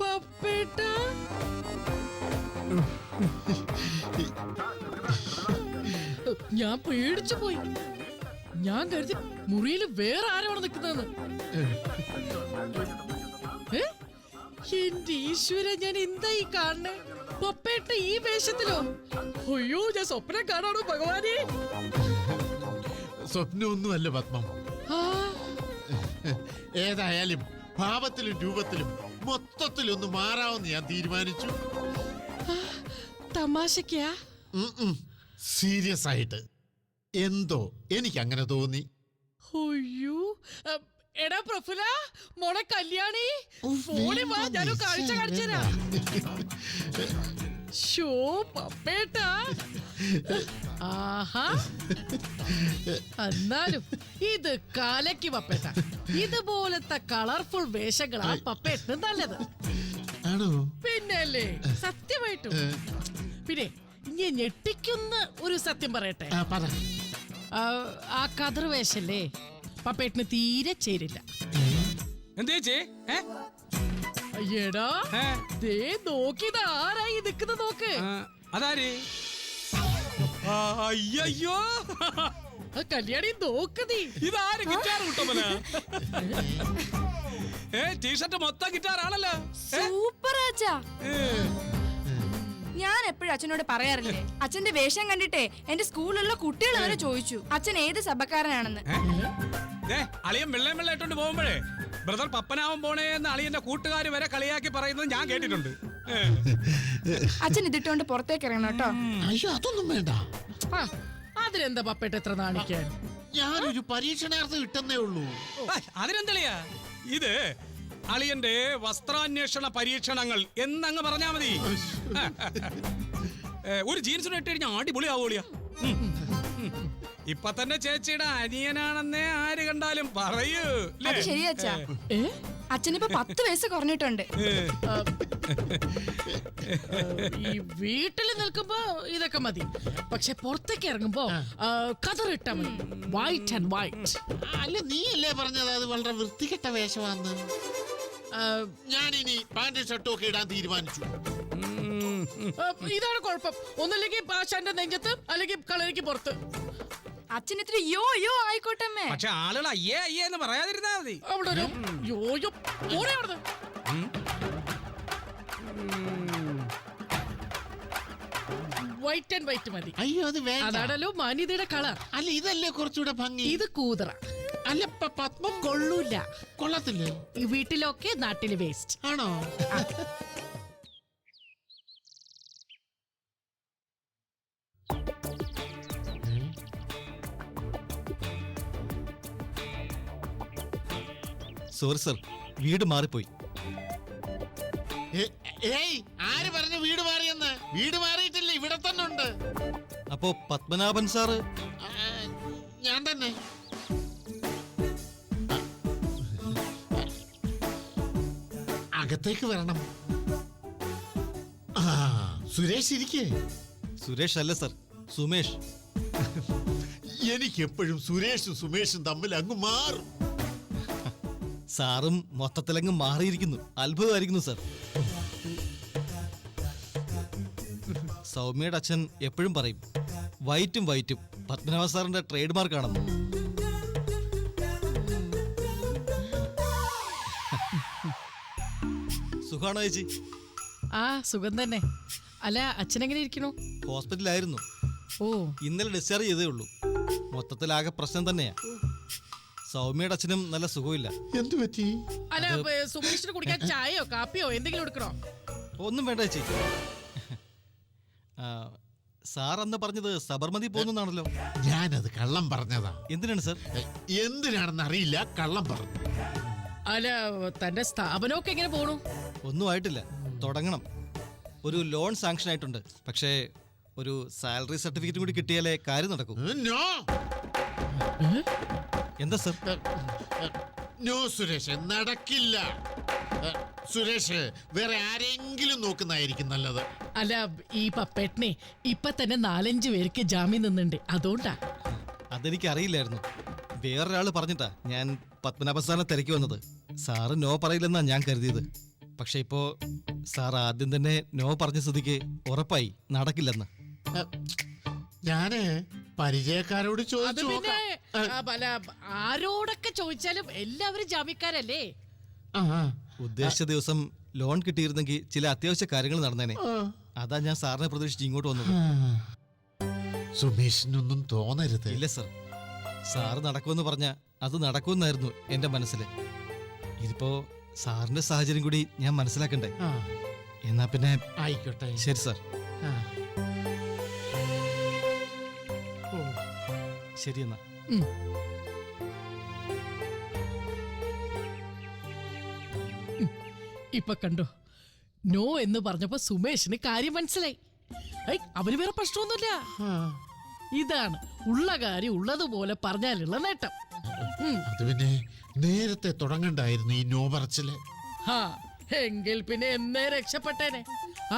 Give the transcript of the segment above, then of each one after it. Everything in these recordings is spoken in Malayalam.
പപ്പേട്ട ഞാൻ പേടിച്ചു പോയി. ഞാൻ കരുതി മുറിയിൽ വേറെ ആരാണ് നിൽക്കുന്നതെന്ന്. എന്റെ ഈശ്വര, ഞാൻ എന്താ ഈ കാണണേ? പപ്പേട്ട ഈ വേഷത്തിലോ? അയ്യോ, ഞാൻ സ്വപ്നം കാണാണോ ഭഗവാനെ? സ്വപ്നമൊന്നുമല്ല പത്മം. ഏതായാലും ഭാവത്തിലും രൂപത്തിലും മൊത്തത്തിലൊന്ന് മാറാമെന്ന് ഞാൻ തീരുമാനിച്ചു. തമാശക്കാ? സീരിയസ് ആയിട്ട് എന്തോ എനിക്ക് അങ്ങനെ തോന്നി. അയ്യോ, എടാ പ്രഫുല, മോളെ കല്യാണി, ഫോണിൽ വാ, ഞാനോ കാഴ്ച കാണിച്ചരാ. ഷോ പപ്പേട്ട, ആഹാ, എന്നാലും ഇത് കാലയ്ക്ക് പപ്പേട്ട. ഇതുപോലത്തെ കളർഫുൾ വേഷങ്ങളാ പപ്പേട്ടന് നല്ലത്. ആണോ? പിന്നല്ലേ, സത്യമായിട്ടും. പിന്നെ ഇനി ഞെട്ടിക്കുന്ന ഒരു സത്യം പറയട്ടെ. ആ കതർ വേഷല്ലേ പപ്പേട്ടന് തീരെ ചേരില്ല. എടാ, ദേ നോക്കിയത് ആരായി നിൽക്കുന്നത് നോക്ക്. അതാര്? അയ്യോ, കല്യാണി നോക്ക് നീ. ഇതാര് ഗിറ്റാർ കിട്ടുമല്ല? ടീഷർട്ട് മൊത്തം ഗിറ്റാർ ആണല്ലോ. സൂപ്പർ അച്ഛാ. ഞാൻ എപ്പോഴും അച്ഛനോട് പറയാറില്ലേ, അച്ഛന്റെ വേഷം കണ്ടിട്ടേ എന്റെ സ്കൂളിലുള്ള കുട്ടികൾ വരെ ചോദിച്ചു അച്ഛൻ ഏത് സഭക്കാരനാണെന്ന്. അളിയൻ വെള്ളം വെള്ളമായിട്ടോണ്ട് പോകുമ്പോഴേ ബ്രദർ പപ്പനാവൻ പോണേന്ന് അളിയന്റെ കൂട്ടുകാർ വരെ കളിയാക്കി പറയുന്നത് ഞാൻ കേട്ടിട്ടുണ്ട്. അച്ഛൻ ഇതിട്ടോണ്ട് പുറത്തേക്ക് ഇറങ്ങണം കേട്ടോ. അയ്യോ, അതൊന്നും വേണ്ട. അതിലെന്താ പപ്പേട്ട എത്ര നാണിക്കാൻ? ഞാനൊരു പരീക്ഷണാർത്ഥം ഇട്ടെന്നേ ഉള്ളൂ. അതിനെന്തളിയാ? ഇത് അളിയന്റെ വസ്ത്രാന്വേഷണ പരീക്ഷണങ്ങൾ എന്നങ്ങ് പറഞ്ഞാ മതി. ഒരു ജീൻസിന് ഇട്ട് കഴിഞ്ഞാൽ അടിപൊളി ആവോളിയാ. ഇപ്പൊ തന്നെ ചേച്ചിയുടെ അനിയനാണെന്നേ ആര് കണ്ടാലും പറയൂ. അത് ശരിയാ അച്ഛാ. അച്ഛനിപ്പോ 10 വയസ്സ് കുറഞ്ഞിട്ടുണ്ട്. ഈ വീട്ടിൽ നിൽക്കുമ്പോ ഇതൊക്കെ മതി, പക്ഷെ പുറത്തേക്ക് ഇറങ്ങുമ്പോ കതറിട്ടാ മതി. White and white. അല്ല, നീയല്ലേ പറഞ്ഞത് അത് വളരെ വൃത്തികെട്ട വേഷമാണെന്ന്? ഞാനിനി പാന്റും ഷർട്ടും ഒക്കെ ഇടാൻ തീരുമാനിച്ചു. ഇതാണ് കുഴപ്പം. ഒന്നല്ലെങ്കിൽ പാഷാന്റെ നെഞ്ചത്ത്, അല്ലെങ്കിൽ കളരിക്ക് പുറത്ത്. അച്ഛൻ ഇത്ര യോ യോ ആയിക്കോട്ടെ. പക്ഷെ ആളുകൾ അയ്യേ അയ്യേ എന്ന് പറയാതിരുന്നാ മതി. അവിടെ ഒരു യോയോ ഓടെ അവിടെ. വൈറ്റ് ആൻഡ് വൈറ്റ് മതി. അയ്യോ, അത് അതാണല്ലോ മാന്യതയുടെ കളർ. അല്ല, ഇതല്ലേ കുറച്ചുകൂടെ ഭംഗി. ഇത് കൂതറ. അല്ല, പത്മം കൊള്ളൂല. കൊള്ളത്തില്ലേ? ഈ വീട്ടിലൊക്കെ നാട്ടില് വേസ്റ്റ് ആണോ? സോറി സർ, വീട് മാറിപ്പോയി. ഏയ്, ആര് പറഞ്ഞു വീട് മാറിയെന്ന്? വീട് മാറിയിട്ടില്ല, ഇവിടെ തന്നെ ഉണ്ട്. അപ്പോ പത്മനാഭൻ സാറ്? ഞാൻ തന്നെ. അകത്തേക്ക് വരണം. സുരേഷ് ഇരിക്കേ. സുരേഷ് അല്ല സർ, സുമേഷ്. എനിക്ക് എപ്പോഴും സുരേഷും സുമേഷും തമ്മിൽ അങ്ങ് മാറും. സാറും മൊത്തത്തിലങ്ങ് മാറിയിരിക്കുന്നു. അത്ഭുതമായിരിക്കുന്നു സർ. സൗമ്യയുടെ അച്ഛൻ എപ്പോഴും പറയും വൈറ്റും വൈറ്റും പത്മനാഭ സാറിന്റെ ട്രേഡ് മാർക്കാണെന്ന്. സുഖാണോ ചേച്ചി? ആ, സുഖം തന്നെ. അല്ല, അച്ഛനെങ്ങനെ ഇരിക്കണു? ഹോസ്പിറ്റലായിരുന്നു. ഓ, ഇന്നലെ ഡിസ്ചാർജ് ചെയ്തേ ഉള്ളൂ. മൊത്തത്തിലാകെ പ്രശ്നം തന്നെയാ. സൗമ്യയുടെ അച്ഛനും നല്ല സുഖമില്ല. എന്തു പറ്റി? അല്ല, സുമേഷിന് കുടിക്കാൻ ചായയോ കാപ്പിയോ എന്തെങ്കിലും എടുക്കണോ? ഒന്നും വേണ്ട ചേച്ചി. സാർ അന്ന് പറഞ്ഞത് സബർമതി പോകുന്നാണല്ലോ. ഞാനത് കള്ളം പറഞ്ഞതാ. എന്തിനാണ് സാർ? എന്തിനാണെന്ന് അറിയില്ല, കള്ളം പറഞ്ഞു. അല്ല, തന്റെ സ്ഥാപനമൊക്കെ എങ്ങനെ പോണു? ഒന്നും ആയിട്ടില്ല, തുടങ്ങണം. ഒരു ലോൺ സാങ്ഷൻ ആയിട്ടുണ്ട്. പക്ഷേ ഒരു സാലറി സർട്ടിഫിക്കറ്റ് കൂടി കിട്ടിയാലേ കാര്യം നടക്കും. എന്താ സർ? നോ സുരേഷ്, നടക്കില്ല. സുരേഷ് വേറെ ആരെങ്കിലും നോക്കുന്നതായിരിക്കും നല്ലത്. അല്ല, ഈ പപ്പേട്ടനെ ഇപ്പൊ തന്നെ 4-5 പേർക്ക് ജാമ്യം നിന്നുണ്ട്, അതുകൊണ്ടാ. അതെനിക്ക് അറിയില്ലായിരുന്നു. വേറൊരാള് പറഞ്ഞിട്ടാ ഞാൻ പത്മനാഭ സാറിനെ തിരക്കി വന്നത്. സാറ് നോ പറയില്ലെന്നാ ഞാൻ കരുതിയത്. പക്ഷെ ഇപ്പോ സാർ ആദ്യം തന്നെ നോ പറഞ്ഞ സ്ഥിതിക്ക് ഉറപ്പായി നടക്കില്ലെന്ന്. ഞാന് പരിചയക്കാരോട് അത് ചോദിച്ചു പിന്നെ നോക്കാം. അല്ല, ആരോടൊക്കെ ചോദിച്ചാലും എല്ലാവരും ജാമ്യക്കാരല്ലേ. ഉദ്ദേശിച്ച ദിവസം ലോൺ കിട്ടിയിരുന്നെങ്കിൽ ചില അത്യാവശ്യ കാര്യങ്ങൾ നടന്നേനെ. അതാ ഞാൻ സാറിനെ പ്രതീക്ഷിച്ച് ഇങ്ങോട്ട് വന്നത്. സുമേഷിനൊന്നും തോന്നരുത്. ഇല്ല സർ, സാറ് നടക്കുമെന്ന് പറഞ്ഞ അത് നടക്കുമെന്നായിരുന്നു എന്റെ മനസ്സിൽ. ഇതിപ്പോ സാറിന്റെ സാഹചര്യം കൂടി ഞാൻ മനസ്സിലാക്കണ്ടേ? എന്നാ പിന്നെ ആയിക്കോട്ടെ. ശരി സാർ. ആ. ശരി എന്നാ. ഉം. ഇപ്പൊ കണ്ടോ, നോ എന്ന് പറഞ്ഞപ്പോ സുമേഷിന് കാര്യം മനസ്സിലായി. അവന് വേറെ പ്രശ്നമൊന്നുമില്ല. ആ. ഇതാണ് ഉള്ള കാര്യം ഉള്ളതുപോലെ പറഞ്ഞാലുള്ള നേട്ടം. അത് പിന്നെ നേരത്തെ തുടങ്ങണ്ടായിരുന്നു ഈ നോ പറച്ചില്. ഹാ, എങ്കിൽ പിന്നെ എന്നേ രക്ഷപ്പെട്ടേനെ.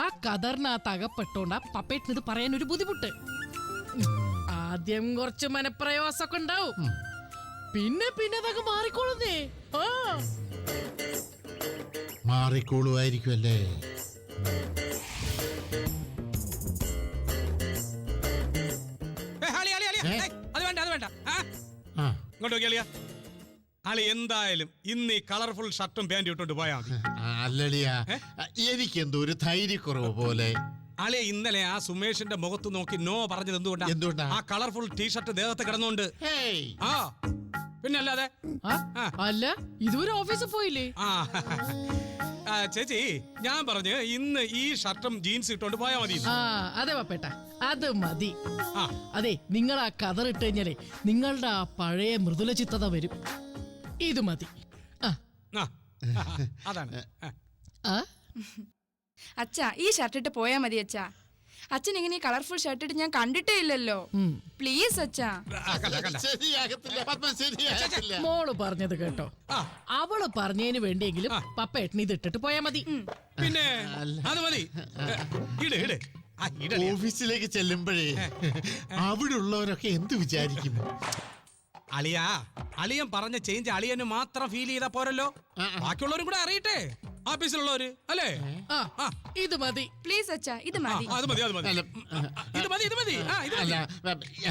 ആ കതറിനകത്ത് അകപ്പെട്ടോണ്ട് ആ പപ്പേട്ടിന് ഇത് പറയാൻ ഒരു ബുദ്ധിമുട്ട്. ആദ്യം കുറച്ച് മനപ്രയാസമൊക്കെ ഉണ്ടാവും, പിന്നെ പിന്നെ അതൊക്കെ മാറിക്കോളുന്നേ. ആ, മാറിക്കോളുമായിരിക്കും അല്ലേ? അത് വേണ്ട, അത് വേണ്ട. ആ. ഇങ്ങോട്ട് നോക്കി അളിയ. അളി എന്തായാലും ഇന്ന് ഈ കളർഫുൾ ഷർട്ടും പാന്റും ഇട്ടോണ്ട് പോയാ മതി. അല്ലടിയാ, എനിക്കെന്തോ ഒരു ധൈര്യക്കുറവ് പോലെ. അളിയ ഇന്നലെ ആ സുമേഷിന്റെ മുഖത്ത് നോക്കി നോ പറഞ്ഞത് എന്തുകൊണ്ടാ? എന്തുകൊണ്ടാ? ആ കളർഫുൾ ടീഷർട്ട് ദേഹത്ത് കിടന്നുകൊണ്ട്. ഹേയ്. ആ പിന്നെ അല്ലാതെ. അല്ല, ഇതുവരെ ഓഫീസിൽ പോയില്ലേ? ചേച്ചി, ഞാൻ പറഞ്ഞു ഇന്ന് ഈ ഷർട്ടും ജീൻസ് ഇട്ടോണ്ട് പോയാ മതി. ആ, അതെ പപ്പേട്ട, അത് മതി. ആ. അതെ, നിങ്ങൾ ആ കതറിട്ട് കഴിഞ്ഞാലേ നിങ്ങളുടെ ആ പഴയ മൃദുല ചിത്തത വരും. ഇത് മതി. ആ, അതാണ്. ആ, അച്ഛാ, ഈ ഷർട്ട് ഇട്ട് പോയാ മതി അച്ഛാ. അച്ഛൻ ഇങ്ങനെ ഈ കളർഫുൾ ഷർട്ട് ഇട്ട് ഞാൻ കണ്ടിട്ടേ ഇല്ലല്ലോ. പ്ലീസ് അച്ഛാ. ശരിയാകത്തില്ല പത്മ, ശരിയാകത്തില്ല. മോള് പറഞ്ഞത് കേട്ടോ. അവള് പറഞ്ഞതിന് വേണ്ടിയെങ്കിലും പപ്പേട്ടന് ഇത് ഇട്ടിട്ട് പോയാ മതി. പിന്നെ അത് മതി. ഇട് ഇട്. ഓഫീസിലേക്ക് ചെല്ലുമ്പോഴേ അവിടെ ഉള്ളവരൊക്കെ എന്ത് വിചാരിക്കും? അളിയാ, അളിയൻ പറഞ്ഞ ചേഞ്ച് അളിയന് മാത്രം ഫീൽ ചെയ്താ പോരല്ലോ, ബാക്കിയുള്ളവരും കൂടെ അറിയട്ടെ, ഓഫീസിലുള്ളവര് അല്ലേ? ഇത് മതി. പ്ലീസ് അച്ഛാ, ഇത് മതി. അത് മതി, അത് മതി. ഇത് മതി, ഇത് മതി. അല്ല,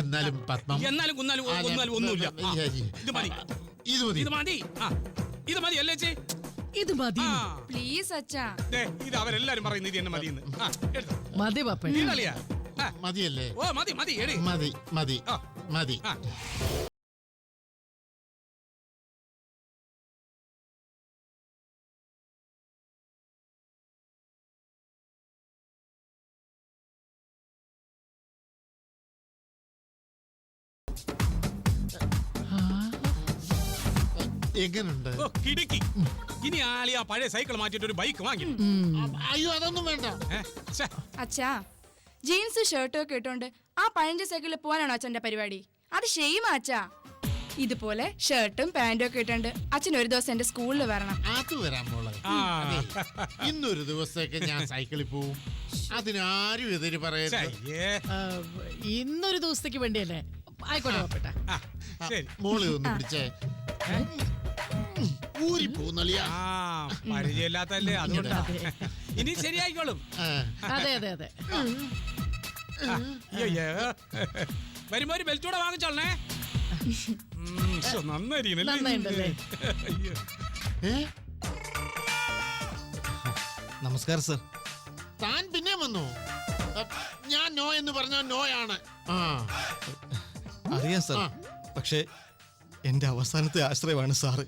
എന്നാലും പത്മം, എന്നാലും ഒന്നുമില്ല. ഇത് മതി, ഇത് മതി, ഇത് മതി. ഇത് മതി അല്ലേ ചേ? ഇത് മതി. പ്ലീസ് അച്ഛാ. ഇത് അവരെല്ലാരും പറയുന്നത് ഇത് തന്നെ മതി. മതി പപ്പേ. മതിയല്ലേ? ഓ മതി മതി. മതി മതി മതി. എങ്ങനുണ്ട്? കിടക്കി. ഇനി ആളിയാ പഴയ സൈക്കിൾ മാറ്റിട്ട് ഒരു ബൈക്ക് വാങ്ങി. അയ്യോ, അതൊന്നും വേണ്ട. അച്ഛാ, ജീൻസ് ഷർട്ടും ഒക്കെ ഇട്ടോണ്ട് ആ പഴഞ്ച സൈക്കിളിൽ പോകാനാണോ അച്ഛന്റെ പരിപാടി? അത് ഷെയിമാ അച്ഛാ. ഇതുപോലെ ഷർട്ടും പാന്റും ഒക്കെ ഇട്ടോണ്ട് അച്ഛൻ ഒരു ദിവസം എന്റെ സ്കൂളിൽ വരണം. അത് വരാൻ മോളെ. ഇന്നൊരു ദിവസത്തേക്ക് ഞാൻ സൈക്കിളിൽ പോവും, അതിനാരും എതിര് പറയരുത്. ഇന്നൊരു ദിവസത്തേക്ക് വേണ്ടിയല്ലേ? ആയിക്കോട്ടെ പപ്പേട്ട. മോള് ഒന്ന് പിടിച്ചേ. ഊരി പോന്നളിയാ. പരിചയമില്ലാത്തല്ലേ, അതുകൊണ്ടാ. ഇനി ശരിയായിക്കോളും. അതെ അതെ അതെ. വരുമ്പോ ഒരു ബെൽറ്റ് കൂടെ വാങ്ങിച്ചോളണേ. നന്നായിട്ടല്ലേ? നമസ്കാരം സർ. താൻ പിന്നെ വന്നു. ഞാൻ നോ എന്ന് പറഞ്ഞ നോയാണ്. അറിയാം സർ, പക്ഷേ എന്റെ അവസാനത്തെ ആശ്രയമാണ് സാറ്.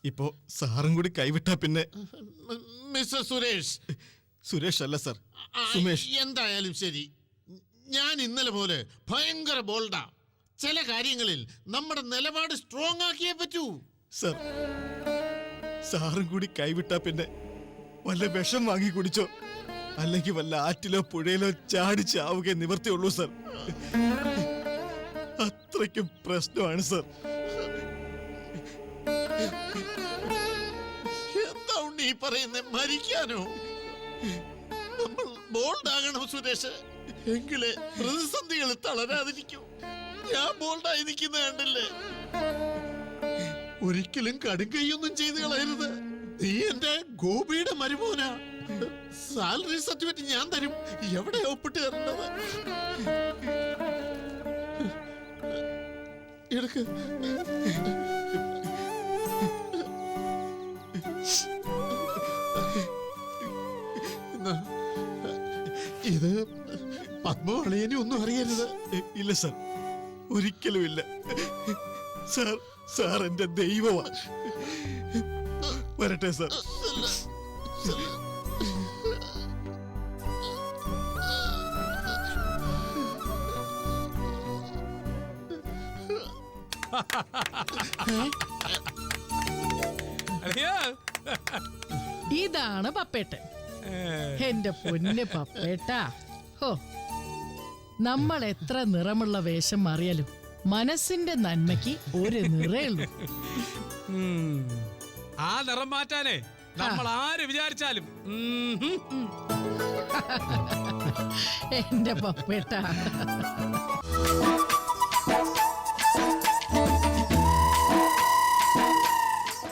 ഇപ്പോ സാറും കൂടി കൈവിട്ടാ പിന്നെ. മിസ്റ്റർ സുരേഷ്. സുരേഷ് അല്ല സർ, സുമേഷ്. എന്തായാലും ശരി, ഞാൻ ഇന്നലെ പോലെ ഭയങ്കര ബോൾഡാ. ചില കാര്യങ്ങളിൽ നമ്മുടെ നിലപാട് സ്ട്രോങ് ആക്കിയേ പറ്റൂ. സർ, സാറും കൂടി കൈവിട്ടാ പിന്നെ വല്ല വിഷം വാങ്ങി കുടിച്ചോ, അല്ലെങ്കിൽ വല്ല ആറ്റിലോ പുഴയിലോ ചാടി ചാവുകയെ നിവർത്തിയുള്ളൂ സർ. അത്രയ്ക്കും പ്രശ്നമാണ് സർ. എന്താ ഉണ്ണി പറയുന്നേ? മരിക്കാനോ? നമ്മൾ ബോൾഡാകണം സുരേഷ്, എങ്കിലേ പ്രതിസന്ധികൾ തളരാതിരിക്കൂ. ഞാൻ ബോൾഡായി നിൽക്കുന്ന കണ്ടില്ലേ? ഒരിക്കലും കടുങ്കയൊന്നും ചെയ്ത് കളയരുത്. നീ എന്റെ ഗോപിയുടെ മരുമോനാ. സാലറി സർട്ടിഫിക്കറ്റ് ഞാൻ തരും. എവിടെ ഒപ്പിട്ട് തരേണ്ടത്? എടുക്ക്. ഇത് പത്മ അളിയനെ ഒന്നും അറിയരുത്. ഇല്ല സാർ, ഒരിക്കലും ഇല്ല സാർ. സാർ എന്റെ ദൈവമാണ്. വരട്ടെ സാർ. അളിയാ ഇതാണ് പപ്പേട്ടൻ. എന്റെ പൊന്ന് പപ്പേട്ടാ. ഹോ, നമ്മൾ എത്ര നിറമുള്ള വേഷം മാറിയാലും മനസ്സിന്റെ നന്മയ്ക്ക് ഒരു നിറയുള്ളൂ. ആ നിറം മാറ്റാനേ നമ്മൾ ആര് വിചാരിച്ചാലും എന്റെ പപ്പേട്ടാ.